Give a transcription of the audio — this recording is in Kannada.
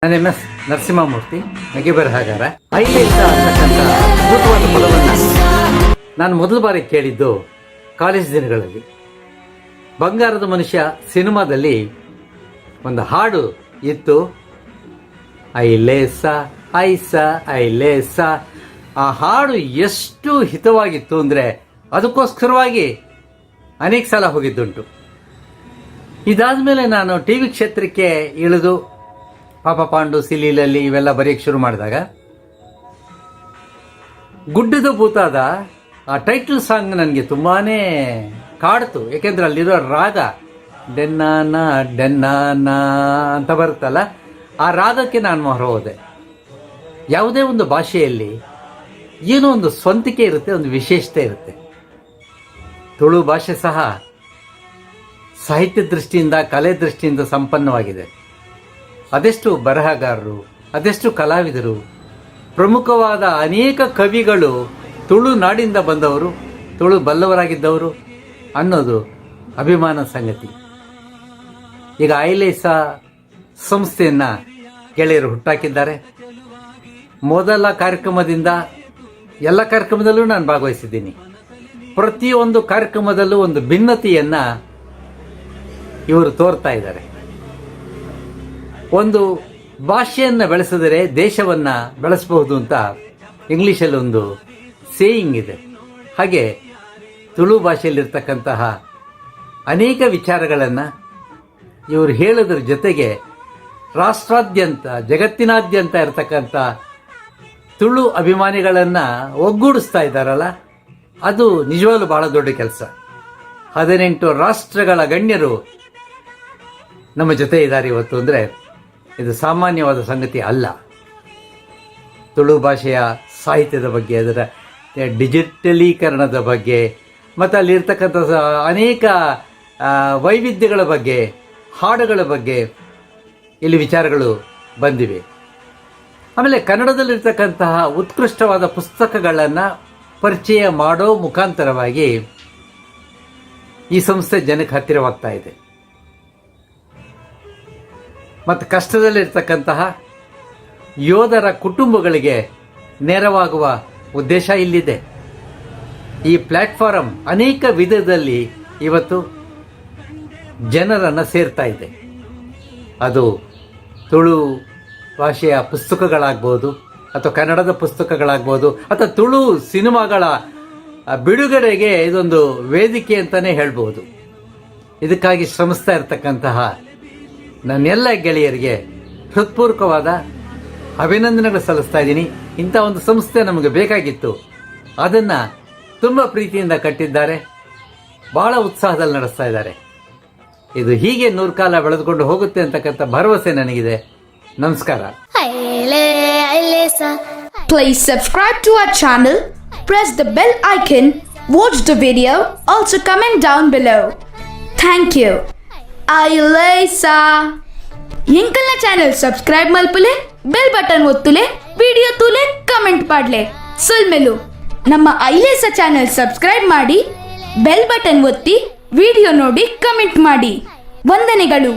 ನನ್ನ MS ನರಸಿಂಹಮೂರ್ತಿ, ನಗೆ ಬರಹಗಾರ. ಐಲೇಸ ಅಂತಕ್ಕಂಥ ಅದ್ಭುತವಾದ ಪದವನ್ನು ನಾನು ಮೊದಲ ಬಾರಿ ಕೇಳಿದ್ದು ಕಾಲೇಜ್ ದಿನಗಳಲ್ಲಿ. ಬಂಗಾರದ ಮನುಷ್ಯ ಸಿನಿಮಾದಲ್ಲಿ ಒಂದು ಹಾಡು ಇತ್ತು, ಐಲೇಸ ಐಸ ಐಲೇಸ. ಆ ಹಾಡು ಎಷ್ಟು ಹಿತವಾಗಿತ್ತು ಅಂದರೆ ಅದಕ್ಕೋಸ್ಕರವಾಗಿ ಅನೇಕ ಸಲ ಹೋಗಿದ್ದುಂಟು. ಇದಾದಮೇಲೆ ನಾನು TV ಕ್ಷೇತ್ರಕ್ಕೆ ಇಳಿದು ಪಾಪ ಪಾಂಡು, ಸಿಲೀಲಲ್ಲಿ ಇವೆಲ್ಲ ಬರೆಯಕ್ಕೆ ಶುರು ಮಾಡಿದಾಗ ಗುಡ್ಡದ ಭೂತಾದ ಆ ಟೈಟಲ್ ಸಾಂಗ್ ನನಗೆ ತುಂಬಾ ಕಾಡ್ತು. ಯಾಕೆಂದ್ರೆ ಅಲ್ಲಿರೋ ರಾಗ ಡೆನ್ನಾನ ಡೆನ್ನಾನ ಅಂತ ಬರುತ್ತಲ್ಲ, ಆ ರಾಗಕ್ಕೆ ನಾನು ಮೊಹರ ಹೋದೆ. ಯಾವುದೇ ಒಂದು ಭಾಷೆಯಲ್ಲಿ ಏನೋ ಒಂದು ಸ್ವಂತಿಕೆ ಇರುತ್ತೆ, ಒಂದು ವಿಶೇಷತೆ ಇರುತ್ತೆ. ತುಳು ಭಾಷೆ ಸಹ ಸಾಹಿತ್ಯ ದೃಷ್ಟಿಯಿಂದ, ಕಲೆ ದೃಷ್ಟಿಯಿಂದ ಸಂಪನ್ನವಾಗಿದೆ. ಅದೆಷ್ಟು ಬರಹಗಾರರು, ಅದೆಷ್ಟು ಕಲಾವಿದರು, ಪ್ರಮುಖವಾದ ಅನೇಕ ಕವಿಗಳು ತುಳು ನಾಡಿಂದ ಬಂದವರು, ತುಳು ಬಲ್ಲವರಾಗಿದ್ದವರು ಅನ್ನೋದು ಅಭಿಮಾನ ಸಂಗತಿ. ಈಗ ಐಲೇಸ ಸಂಸ್ಥೆಯನ್ನು ಗೆಳೆಯರು ಹುಟ್ಟಾಕಿದ್ದಾರೆ. ಮೊದಲ ಕಾರ್ಯಕ್ರಮದಿಂದ ಎಲ್ಲ ಕಾರ್ಯಕ್ರಮದಲ್ಲೂ ನಾನು ಭಾಗವಹಿಸಿದ್ದೀನಿ. ಪ್ರತಿಯೊಂದು ಕಾರ್ಯಕ್ರಮದಲ್ಲೂ ಒಂದು ಭಿನ್ನತೆಯನ್ನು ಇವರು ತೋರ್ತಾ ಇದ್ದಾರೆ. ಒಂದು ಭಾಷೆಯನ್ನು ಬೆಳೆಸಿದರೆ ದೇಶವನ್ನು ಬೆಳೆಸಬಹುದು ಅಂತ ಇಂಗ್ಲೀಷಲ್ಲಿ ಒಂದು ಸೇಯಿಂಗ್ ಇದೆ. ಹಾಗೆ ತುಳು ಭಾಷೆಯಲ್ಲಿರ್ತಕ್ಕಂತಹ ಅನೇಕ ವಿಚಾರಗಳನ್ನು ಇವರು ಹೇಳೋದ್ರ ಜೊತೆಗೆ ರಾಷ್ಟ್ರಾದ್ಯಂತ, ಜಗತ್ತಿನಾದ್ಯಂತ ಇರತಕ್ಕಂಥ ತುಳು ಅಭಿಮಾನಿಗಳನ್ನು ಒಗ್ಗೂಡಿಸ್ತಾ ಇದ್ದಾರಲ್ಲ, ಅದು ನಿಜವಾಗ್ಲೂ ಬಹಳ ದೊಡ್ಡ ಕೆಲಸ. 18 ರಾಷ್ಟ್ರಗಳ ಗಣ್ಯರು ನಮ್ಮ ಜೊತೆ ಇದ್ದಾರೆ ಇವತ್ತು ಅಂದರೆ ಇದು ಸಾಮಾನ್ಯವಾದ ಸಂಗತಿ ಅಲ್ಲ. ತುಳು ಭಾಷೆಯ ಸಾಹಿತ್ಯದ ಬಗ್ಗೆ, ಅದರ ಡಿಜಿಟಲೀಕರಣದ ಬಗ್ಗೆ, ಮತ್ತು ಅಲ್ಲಿರ್ತಕ್ಕಂಥ ಅನೇಕ ವೈವಿಧ್ಯಗಳ ಬಗ್ಗೆ, ಹಾಡುಗಳ ಬಗ್ಗೆ ಇಲ್ಲಿ ವಿಚಾರಗಳು ಬಂದಿವೆ. ಆಮೇಲೆ ಕನ್ನಡದಲ್ಲಿರ್ತಕ್ಕಂತಹ ಉತ್ಕೃಷ್ಟವಾದ ಪುಸ್ತಕಗಳನ್ನು ಪರಿಚಯ ಮಾಡೋ ಮುಖಾಂತರವಾಗಿ ಈ ಸಂಸ್ಥೆ ಜನಕ್ಕೆ ಹತ್ತಿರವಾಗ್ತಾ ಇದೆ. ಮತ್ತು ಕಷ್ಟದಲ್ಲಿರ್ತಕ್ಕಂತಹ ಯೋಧರ ಕುಟುಂಬಗಳಿಗೆ ನೆರವಾಗುವ ಉದ್ದೇಶ ಇಲ್ಲಿದೆ. ಈ ಪ್ಲ್ಯಾಟ್ಫಾರಮ್ ಅನೇಕ ವಿಧದಲ್ಲಿ ಇವತ್ತು ಜನರನ್ನು ಸೇರ್ತಾ ಇದೆ. ಅದು ತುಳು ಭಾಷೆಯ ಪುಸ್ತಕಗಳಾಗ್ಬೋದು, ಅಥವಾ ಕನ್ನಡದ ಪುಸ್ತಕಗಳಾಗ್ಬೋದು, ಅಥವಾ ತುಳು ಸಿನಿಮಾಗಳ ಬಿಡುಗಡೆಗೆ ಇದೊಂದು ವೇದಿಕೆ ಅಂತಲೇ ಹೇಳ್ಬೋದು. ಇದಕ್ಕಾಗಿ ಶ್ರಮಿಸ್ತಾ ಇರತಕ್ಕಂತಹ ನನ್ನೆಲ್ಲ ಗೆಳೆಯರಿಗೆ ಹೃತ್ಪೂರ್ವಕವಾದ ಅಭಿನಂದನೆಗಳು ಸಲ್ಲಿಸ್ತಾ ಇದ್ದೀನಿ. ಇಂಥ ಒಂದು ಸಂಸ್ಥೆ ನಮಗೆ ಬೇಕಾಗಿತ್ತು, ಅದನ್ನು ತುಂಬ ಪ್ರೀತಿಯಿಂದ ಕಟ್ಟಿದ್ದಾರೆ, ಬಹಳ ಉತ್ಸಾಹದಲ್ಲಿ ನಡೆಸ್ತಾ ಇದ್ದಾರೆ. ಇದು ಹೀಗೆ 100 ಕಾಲ ಬೆಳೆದುಕೊಂಡು ಹೋಗುತ್ತೆ ಅಂತಕ್ಕಂಥ ಭರವಸೆ ನನಗಿದೆ. ನಮಸ್ಕಾರ. Please subscribe to our channel, press the bell icon, watch the video, also comment down below. Thank you. Ailesa ಎಂಕಲ್ನ ಚಾನೆಲ್ ಸಬ್ಸ್ಕ್ರೈಬ್ ಮಲ್ಪಲೆ, ಬೆಲ್ ಬಟನ್ ಒತ್ತುಲೆ, ವಿಡಿಯೋ ತೂಲೆ, ಕಮೆಂಟ್ ಪಾಡ್ಲೆ. ಸಲ್ಮೆಲು ನಮ್ಮ ಐಲೇಸಾ ಚಾನೆಲ್ ಸಬ್ಸ್ಕ್ರೈಬ್ ಮಾಡಿ, ಬೆಲ್ ಬಟನ್ ಒತ್ತಿ, ವಿಡಿಯೋ ನೋಡಿ, ಕಮೆಂಟ್ ಮಾಡಿ. ವಂದನೆಗಳು.